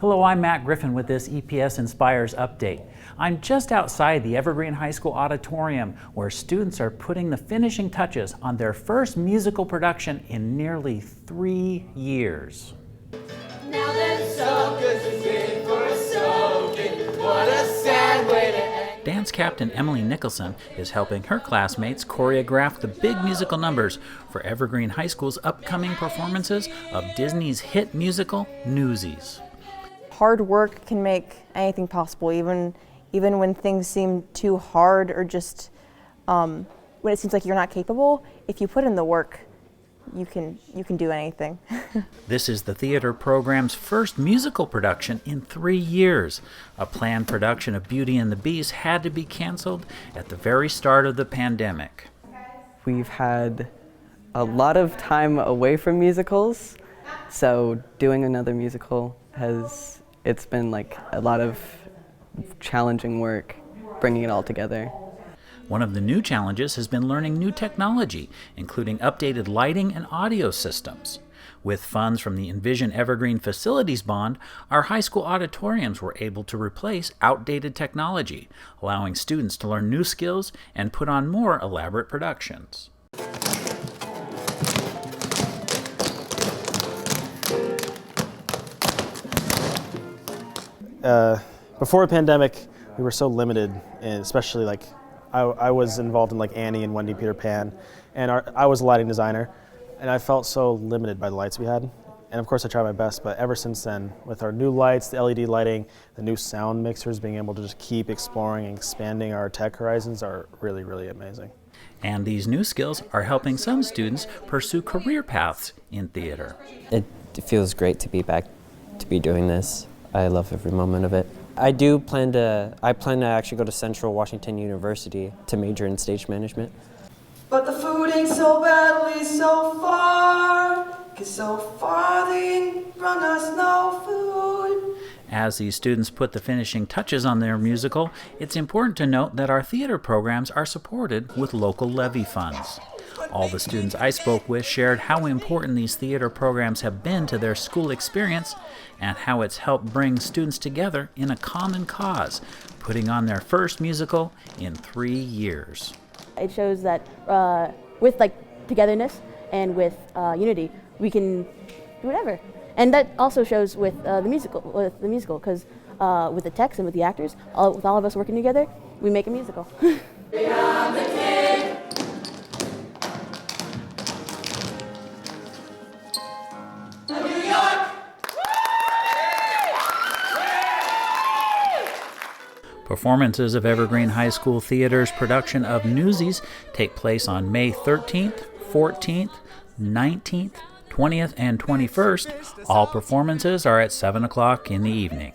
Hello, I'm Matt Griffin with this EPS Inspires update. I'm just outside the Evergreen High School auditorium where students are putting the finishing touches on their first musical production in nearly 3 years. Now that's so good to be for a soaking. What a sad way to end. Dance captain Emily NICHOLSON is helping her classmates choreograph the big musical numbers for Evergreen High School's upcoming performances of Disney's hit musical, Newsies. Hard work can make anything possible, even when things seem too hard or just when it seems like you're not capable. If you put in the work, you can do anything. This is the theater program's first musical production in 3 years. A planned production of Beauty and the Beast had to be canceled at the very start of the pandemic. We've had a lot of time away from musicals, so doing another musical it's been like a lot of challenging work, bringing it all together. One of the new challenges has been learning new technology, including updated lighting and audio systems. With funds from the Envision Evergreen Facilities Bond, our high school auditoriums were able to replace outdated technology, allowing students to learn new skills and put on more elaborate productions. Before the pandemic, we were so limited, and especially like I was involved in like Annie and Wendy Peter Pan, and I was a lighting designer, and I felt so limited by the lights we had. And of course I tried my best, but ever since then, with our new lights, the LED lighting, the new sound mixers, being able to just keep exploring and expanding our tech horizons are really, really amazing. And these new skills are helping some students pursue career paths in theater. It feels great to be back to be doing this. I love every moment of it. I plan to actually go to Central Washington University to major in stage management. But the food ain't so badly so far, 'cause so far they ain't brought us no food. As these students put the finishing touches on their musical, it's important to note that our theater programs are supported with local levy funds. All the students I spoke with shared how important these theater programs have been to their school experience and how it's helped bring students together in a common cause, putting on their first musical in 3 years. It shows that with togetherness and with unity, we can do whatever. And that also shows with the musical, because with the text and with the actors, with all of us working together, we make a musical. Beyond the kid. New York. Performances of Evergreen High School Theater's production of Newsies take place on May 13th, 14th, 19th, 20th, and 21st. All performances are at 7 o'clock in the evening.